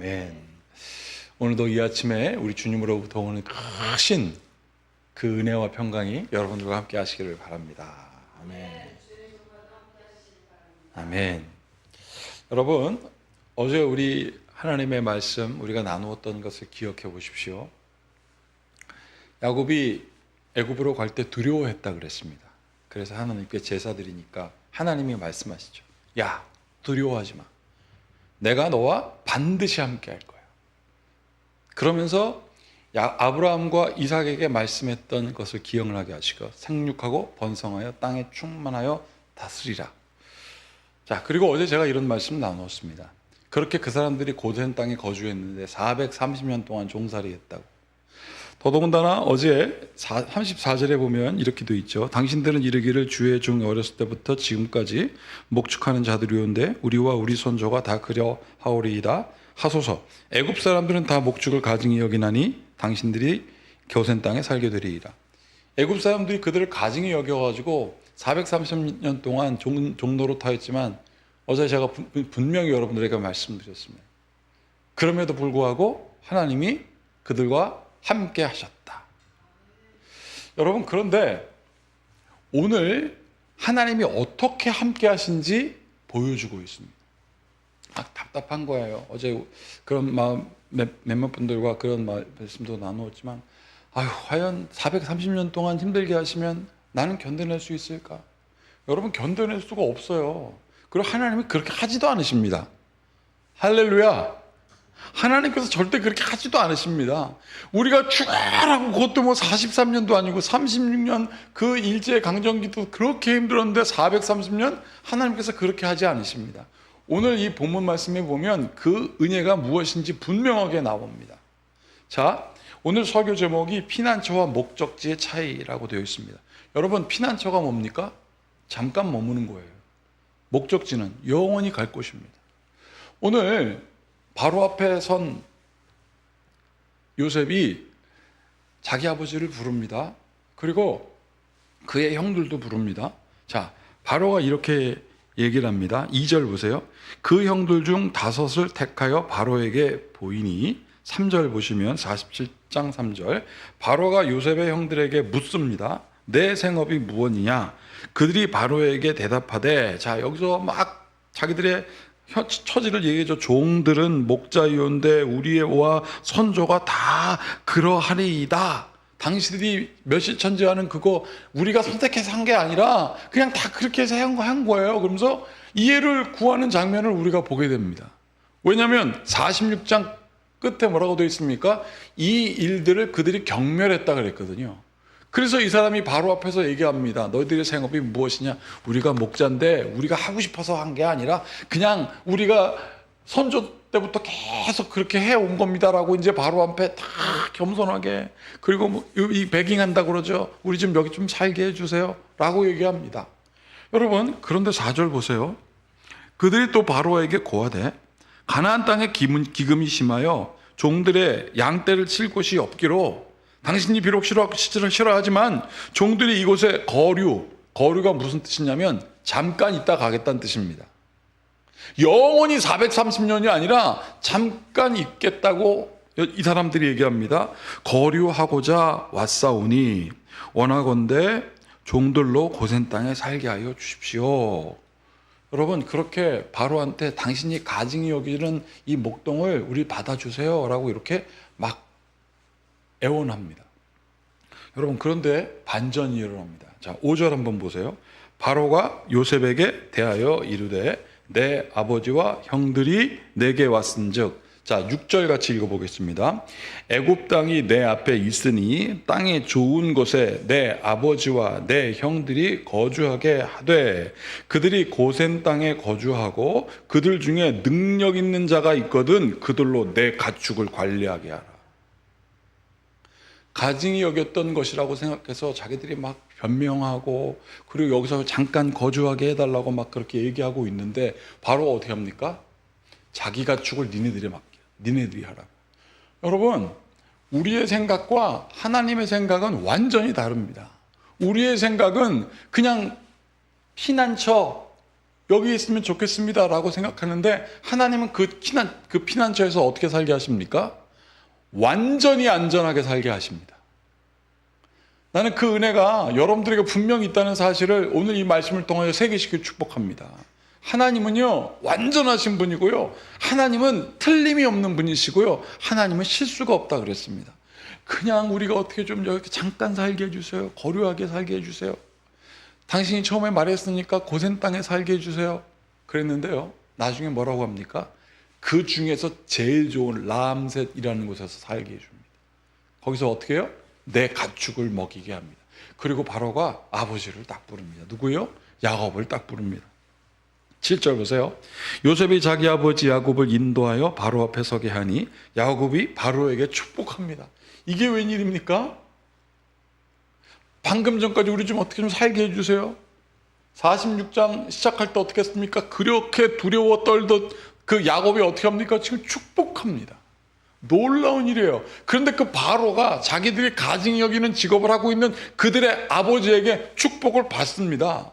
아멘. 오늘도 이 아침에 우리 주님으로부터 오는 크신 그 은혜와 평강이 여러분들과 함께 하시기를 바랍니다. 아멘. 아멘. 여러분, 어제 우리 하나님의 말씀 우리가 나누었던 것을 기억해 보십시오. 야곱이 애굽으로 갈 때 두려워했다 그랬습니다. 그래서 하나님께 제사 드리니까 하나님이 말씀하시죠. 야, 두려워하지 마. 내가 너와 반드시 함께 할 거야. 그러면서 아브라함과 이삭에게 말씀했던 것을 기억나게 하시고 생육하고 번성하여 땅에 충만하여 다스리라. 자, 그리고 어제 제가 이런 말씀 나누었습니다. 그렇게 그 사람들이 고센 땅에 거주했는데 430년 동안 종살이 했다고. 더더군다나 어제 34절에 보면 이렇게 돼 있죠. 당신들은 이르기를 주의 종 어렸을 때부터 지금까지 목축하는 자들이온데 우리와 우리 손조가 다 그려 하오리이다 하소서. 애굽 사람들은 다 목축을 가증히 여기나니 당신들이 고센 땅에 살게 되리이다. 애굽 사람들이 그들을 가증히 여겨가지고 430년 동안 종노릇하였지만 어제 제가 분명히 여러분들에게 말씀드렸습니다. 그럼에도 불구하고 하나님이 그들과 함께 하셨다. 여러분, 그런데 오늘 하나님이 어떻게 함께 하신지 보여주고 있습니다. 답답한 거예요. 어제 그런 마음 몇몇 분들과 그런 말씀도 나누었지만 과연 430년 동안 힘들게 하시면 나는 견뎌낼 수 있을까? 여러분, 견뎌낼 수가 없어요. 그리고 하나님이 그렇게 하지도 않으십니다. 할렐루야. 하나님께서 절대 그렇게 하지도 않으십니다. 우리가 추가라고 그것도 43년도 아니고 36년 그 일제 강점기도 그렇게 힘들었는데 430년 하나님께서 그렇게 하지 않으십니다. 오늘 이 본문 말씀에 보면 그 은혜가 무엇인지 분명하게 나옵니다. 자, 오늘 설교 제목이 피난처와 목적지의 차이라고 되어 있습니다. 여러분, 피난처가 뭡니까? 잠깐 머무는 거예요. 목적지는 영원히 갈 곳입니다. 오늘 바로 앞에 선 요셉이 자기 아버지를 부릅니다. 그리고 그의 형들도 부릅니다. 자, 바로가 이렇게 얘기를 합니다. 2절 보세요. 그 형들 중 5을 택하여 바로에게 보이니 3절 보시면 47장 3절 바로가 요셉의 형들에게 묻습니다. 내 생업이 무엇이냐? 그들이 바로에게 대답하되, 자, 여기서 막 자기들의 처지를 얘기해줘. 종들은 목자이온데 우리와 선조가 다 그러하리이다. 당신들이 몇시천지하는 그거 우리가 선택해서 한 게 아니라 그냥 다 그렇게 해서 한 거예요. 그러면서 이해를 구하는 장면을 우리가 보게 됩니다. 왜냐하면 46장 끝에 뭐라고 되어 있습니까? 이 일들을 그들이 경멸했다 그랬거든요. 그래서 이 사람이 바로 앞에서 얘기합니다. 너희들의 생업이 무엇이냐? 우리가 목자인데 우리가 하고 싶어서 한 게 아니라 그냥 우리가 선조 때부터 계속 그렇게 해온 겁니다라고 이제 바로 앞에 다 겸손하게, 그리고 이 베깅한다 그러죠. 우리 좀 여기 좀 살게 해주세요 라고 얘기합니다. 여러분, 그런데 4절 보세요. 그들이 또 바로에게 고하되 가나안 땅에 기금이 심하여 종들의 양떼를 칠 곳이 없기로 당신이 비록 싫어하지만 종들이 이곳에 거류가 무슨 뜻이냐면 잠깐 있다 가겠다는 뜻입니다. 영원히 430년이 아니라 잠깐 있겠다고 이 사람들이 얘기합니다. 거류하고자 왔사오니 원하건대 종들로 고센 땅에 살게 하여 주십시오. 여러분, 그렇게 바로한테 당신이 가증히 여기는 이 목동을 우리 받아주세요 라고 이렇게 막 애원합니다. 여러분, 그런데 반전이 일어납니다. 자, 5절 한번 보세요. 바로가 요셉에게 대하여 이르되 내 아버지와 형들이 내게 왔은즉, 자, 6절 같이 읽어보겠습니다. 애굽 땅이 내 앞에 있으니 땅의 좋은 곳에 내 아버지와 내 형들이 거주하게 하되 그들이 고센 땅에 거주하고 그들 중에 능력 있는 자가 있거든 그들로 내 가축을 관리하게 하라. 가증히 여겼던 것이라고 생각해서 자기들이 막 변명하고, 그리고 여기서 잠깐 거주하게 해달라고 막 그렇게 얘기하고 있는데 바로 어떻게 합니까? 자기 가축을 니네들이 하라. 여러분, 우리의 생각과 하나님의 생각은 완전히 다릅니다. 우리의 생각은 그냥 피난처, 여기 있으면 좋겠습니다라고 생각하는데 하나님은 그 피난처에서 어떻게 살게 하십니까? 완전히 안전하게 살게 하십니다. 나는 그 은혜가 여러분들에게 분명히 있다는 사실을 오늘 이 말씀을 통하여 새기시길 축복합니다. 하나님은요, 완전하신 분이고요. 하나님은 틀림이 없는 분이시고요. 하나님은 실수가 없다 그랬습니다. 그냥 우리가 어떻게 좀 이렇게 잠깐 살게 해주세요. 거류하게 살게 해주세요. 당신이 처음에 말했으니까 고센 땅에 살게 해주세요. 그랬는데요, 나중에 뭐라고 합니까? 그 중에서 제일 좋은 라암셋이라는 곳에서 살게 해줍니다. 거기서 어떻게 해요? 내 가축을 먹이게 합니다. 그리고 바로가 아버지를 딱 부릅니다. 누구요? 야곱을 딱 부릅니다. 7절 보세요. 요셉이 자기 아버지 야곱을 인도하여 바로 앞에 서게 하니 야곱이 바로에게 축복합니다. 이게 웬일입니까? 방금 전까지 우리 좀 어떻게 좀 살게 해주세요. 46장 시작할 때 어떻게 했습니까? 그렇게 두려워 떨던 그 야곱이 어떻게 합니까? 지금 축복합니다. 놀라운 일이에요. 그런데 그 바로가 자기들이 가증히 여기는 직업을 하고 있는 그들의 아버지에게 축복을 받습니다.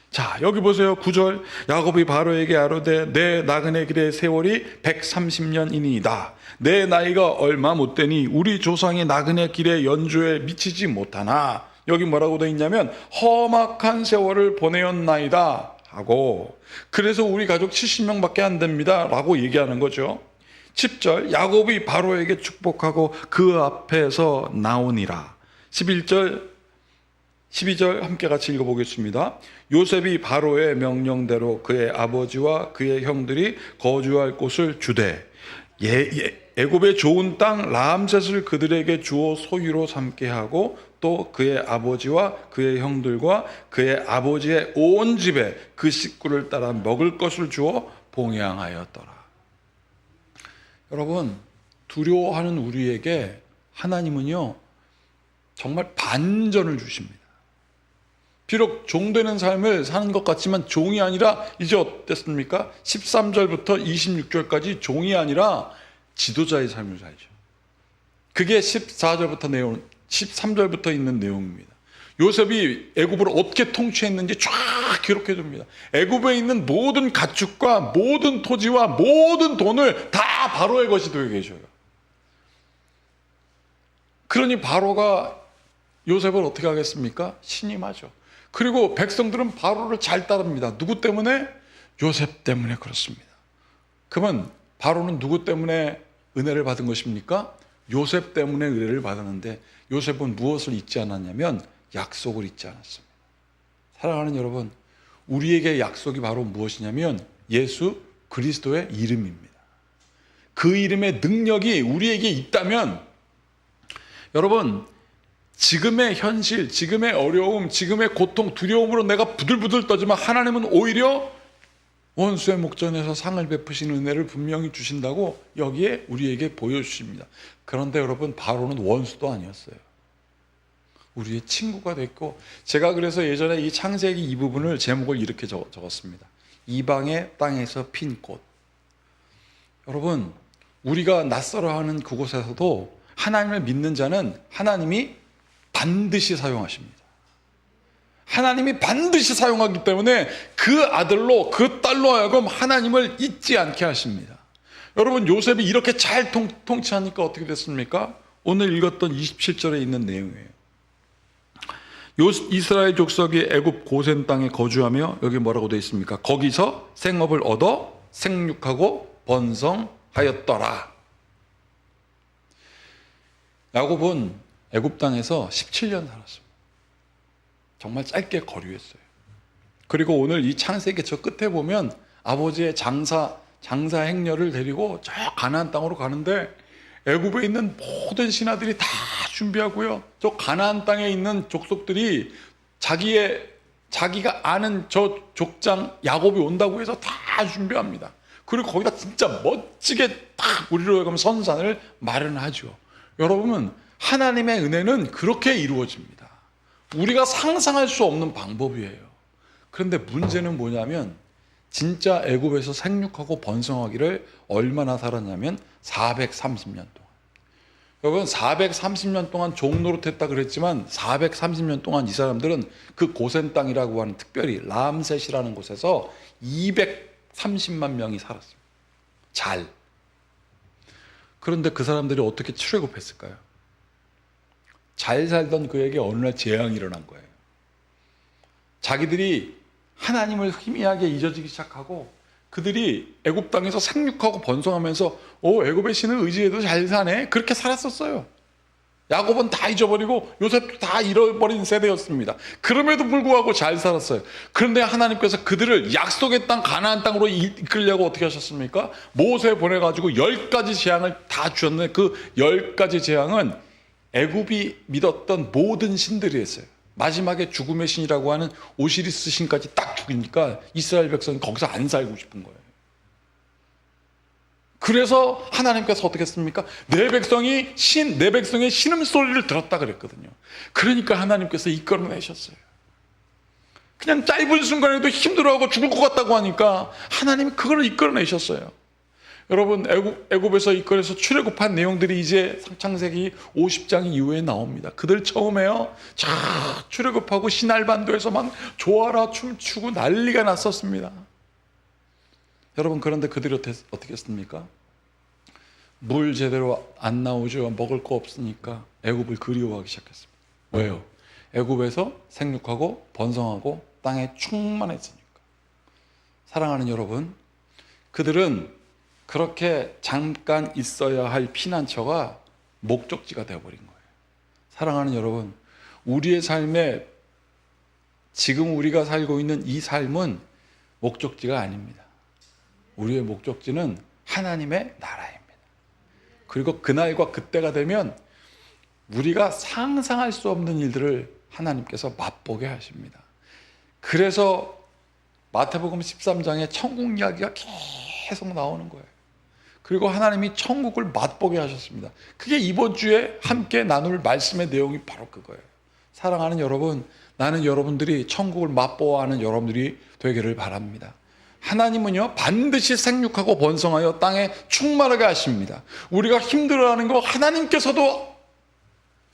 자, 여기 보세요. 9절. 야곱이 바로에게 아뢰되 내 나그네 길의 세월이 130년이니이다. 내 나이가 얼마 못 되니 우리 조상의 나그네 길의 연조에 미치지 못하나. 여기 뭐라고 되어 있냐면 험악한 세월을 보내었나이다 하고, 그래서 우리 가족 70명밖에 안 됩니다 라고 얘기하는 거죠. 10절. 야곱이 바로에게 축복하고 그 앞에서 나오니라. 11절 12절 함께 같이 읽어보겠습니다. 요셉이 바로의 명령대로 그의 아버지와 그의 형들이 거주할 곳을 주되 애굽의 좋은 땅 라암셋을 그들에게 주어 소유로 삼게 하고 또 그의 아버지와 그의 형들과 그의 아버지의 온 집에 그 식구를 따라 먹을 것을 주어 봉양하였더라. 여러분, 두려워하는 우리에게 하나님은요 정말 반전을 주십니다. 비록 종되는 삶을 사는 것 같지만 종이 아니라 이제 어땠습니까? 13절부터 26절까지 종이 아니라 지도자의 삶을 살죠. 그게 14절부터 내용, 13절부터 있는 내용입니다. 요셉이 애굽을 어떻게 통치했는지 쫙 기록해 줍니다. 애굽에 있는 모든 가축과 모든 토지와 모든 돈을 다 바로의 것이 되게 해줘요. 그러니 바로가 요셉을 어떻게 하겠습니까? 신임하죠. 그리고 백성들은 바로를 잘 따릅니다. 누구 때문에? 요셉 때문에 그렇습니다. 그러면 바로는 누구 때문에 은혜를 받은 것입니까? 요셉 때문에 은혜를 받았는데 요셉은 무엇을 잊지 않았냐면 약속을 잊지 않았습니다. 사랑하는 여러분, 우리에게 약속이 바로 무엇이냐면 예수 그리스도의 이름입니다. 그 이름의 능력이 우리에게 있다면 여러분, 지금의 현실, 지금의 어려움, 지금의 고통, 두려움으로 내가 부들부들 떠지만 하나님은 오히려 원수의 목전에서 상을 베푸시는 은혜를 분명히 주신다고 여기에 우리에게 보여주십니다. 그런데 여러분, 바로는 원수도 아니었어요. 우리의 친구가 됐고, 제가 그래서 예전에 이 창세기 이 부분을 제목을 이렇게 적었습니다. 이방의 땅에서 핀 꽃. 여러분, 우리가 낯설어하는 그곳에서도 하나님을 믿는 자는 하나님이 반드시 사용하십니다. 하나님이 반드시 사용하기 때문에 그 아들로 그 딸로 하여금 하나님을 잊지 않게 하십니다. 여러분, 요셉이 이렇게 잘 통치하니까 어떻게 됐습니까? 오늘 읽었던 27절에 있는 내용이에요. 이스라엘 족속이 애굽 고센 땅에 거주하며, 여기 뭐라고 되어 있습니까? 거기서 생업을 얻어 생육하고 번성하였더라. 야곱은 애굽 땅에서 17년 살았습니다. 정말 짧게 거류했어요. 그리고 오늘 이 창세기 저 끝에 보면 아버지의 장사 행렬을 데리고 저 가나안 땅으로 가는데 애굽에 있는 모든 신하들이 다 준비하고요. 저 가나안 땅에 있는 족속들이 자기가 아는 저 족장 야곱이 온다고 해서 다 준비합니다. 그리고 거기다 진짜 멋지게 딱 우리로 하여금 선산을 마련하죠. 여러분은 하나님의 은혜는 그렇게 이루어집니다. 우리가 상상할 수 없는 방법이에요. 그런데 문제는 뭐냐면 진짜 애굽에서 생육하고 번성하기를 얼마나 살았냐면 430년 동안. 여러분 430년 동안 종노릇했다 그랬지만 430년 동안 이 사람들은 그 고센 땅이라고 하는 특별히 람셋이라는 곳에서 230만 명이 살았어요. 잘. 그런데 그 사람들이 어떻게 출애굽했을까요? 잘 살던 그에게 어느 날 재앙이 일어난 거예요. 자기들이 하나님을 희미하게 잊어지기 시작하고 그들이 애굽 땅에서 생육하고 번성하면서 애굽의 신을 의지해도 잘 사네 그렇게 살았었어요. 야곱은 다 잊어버리고 요셉도 다 잃어버린 세대였습니다. 그럼에도 불구하고 잘 살았어요. 그런데 하나님께서 그들을 약속의 땅 가나안 땅으로 이끌려고 어떻게 하셨습니까? 모세 보내가지고 10가지 재앙을 다 주셨는데 그 10가지 재앙은 애굽이 믿었던 모든 신들이 했어요. 마지막에 죽음의 신이라고 하는 오시리스 신까지 딱 죽이니까 이스라엘 백성이 거기서 안 살고 싶은 거예요. 그래서 하나님께서 어떻게 했습니까? 내 백성의 신음소리를 들었다 그랬거든요. 그러니까 하나님께서 이끌어내셨어요. 그냥 짧은 순간에도 힘들어하고 죽을 것 같다고 하니까 하나님이 그걸 이끌어내셨어요. 여러분 애굽에서 이끌어서 출애굽한 내용들이 이제 창세기 50장 이후에 나옵니다. 그들 처음에요. 출애굽하고 시날반도에서 막 조아라 춤추고 난리가 났었습니다. 여러분 그런데 그들이 어떻게 했습니까? 물 제대로 안 나오죠. 먹을 거 없으니까 애굽을 그리워하기 시작했습니다. 왜요? 애굽에서 생육하고 번성하고 땅에 충만했으니까. 사랑하는 여러분, 그들은 그렇게 잠깐 있어야 할 피난처가 목적지가 되어버린 거예요. 사랑하는 여러분, 우리의 삶에 지금 우리가 살고 있는 이 삶은 목적지가 아닙니다. 우리의 목적지는 하나님의 나라입니다. 그리고 그날과 그때가 되면 우리가 상상할 수 없는 일들을 하나님께서 맛보게 하십니다. 그래서 마태복음 13장에 천국 이야기가 계속 나오는 거예요. 그리고 하나님이 천국을 맛보게 하셨습니다. 그게 이번 주에 함께 나눌 말씀의 내용이 바로 그거예요. 사랑하는 여러분, 나는 여러분들이 천국을 맛보아하는 여러분들이 되기를 바랍니다. 하나님은요 반드시 생육하고 번성하여 땅에 충만하게 하십니다. 우리가 힘들어하는 거 하나님께서도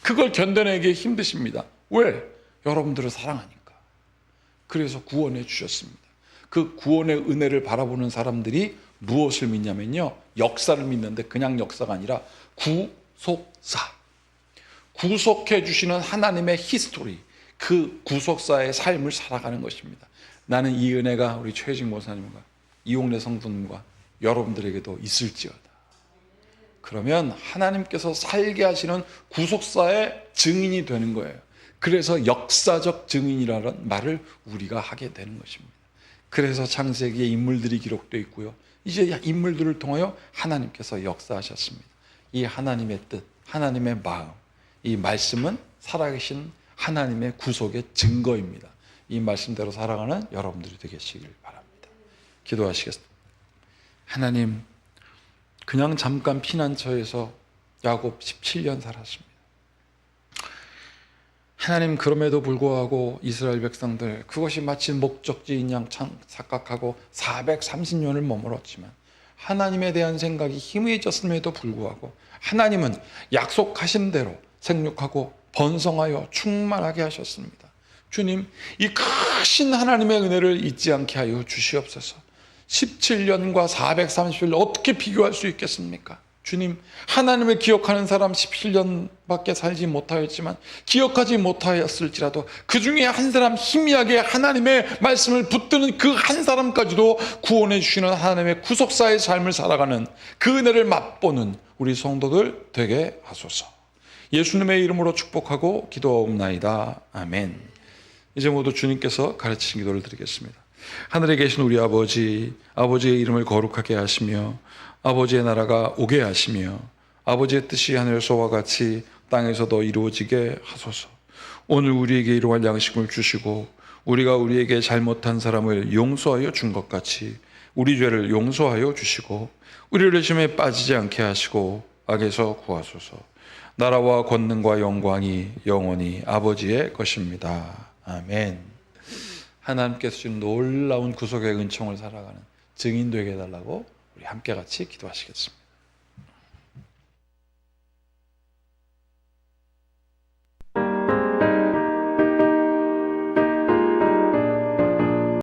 그걸 견뎌내기 힘드십니다. 왜? 여러분들을 사랑하니까. 그래서 구원해 주셨습니다. 그 구원의 은혜를 바라보는 사람들이 무엇을 믿냐면요, 역사를 믿는데 그냥 역사가 아니라 구속사, 구속해 주시는 하나님의 히스토리, 그 구속사의 삶을 살아가는 것입니다. 나는 이 은혜가 우리 최혜직 목사님과 이용래 성도님과 여러분들에게도 있을지어다. 그러면 하나님께서 살게 하시는 구속사의 증인이 되는 거예요. 그래서 역사적 증인이라는 말을 우리가 하게 되는 것입니다. 그래서 창세기에 인물들이 기록되어 있고요, 이제 인물들을 통하여 하나님께서 역사하셨습니다. 이 하나님의 뜻, 하나님의 마음, 이 말씀은 살아계신 하나님의 구속의 증거입니다. 이 말씀대로 살아가는 여러분들이 되시길 바랍니다. 기도하시겠습니다. 하나님, 그냥 잠깐 피난처에서 야곱 17년 살았습니다. 하나님, 그럼에도 불구하고 이스라엘 백성들 그것이 마치 목적지인 양 착각하고 430년을 머물렀지만 하나님에 대한 생각이 희미해졌음에도 불구하고 하나님은 약속하신 대로 생육하고 번성하여 충만하게 하셨습니다. 주님, 이 크신 하나님의 은혜를 잊지 않게 하여 주시옵소서. 17년과 430일 어떻게 비교할 수 있겠습니까? 주님, 하나님을 기억하는 사람 17년밖에 살지 못하였지만 기억하지 못하였을지라도 그 중에 한 사람 희미하게 하나님의 말씀을 붙드는 그 한 사람까지도 구원해 주시는 하나님의 구속사의 삶을 살아가는 그 은혜를 맛보는 우리 성도들 되게 하소서. 예수님의 이름으로 축복하고 기도하옵나이다. 아멘. 이제 모두 주님께서 가르치신 기도를 드리겠습니다. 하늘에 계신 우리 아버지, 아버지의 이름을 거룩하게 하시며 아버지의 나라가 오게 하시며 아버지의 뜻이 하늘에서와 같이 땅에서도 이루어지게 하소서. 오늘 우리에게 이러한 양식을 주시고 우리가 우리에게 잘못한 사람을 용서하여 준 것 같이 우리 죄를 용서하여 주시고 우리를 시험에 빠지지 않게 하시고 악에서 구하소서. 나라와 권능과 영광이 영원히 아버지의 것입니다. 아멘. 하나님께서 주신 놀라운 구속의 은총을 살아가는 증인 되게 해달라고 우리 함께 같이 기도하시겠습니다.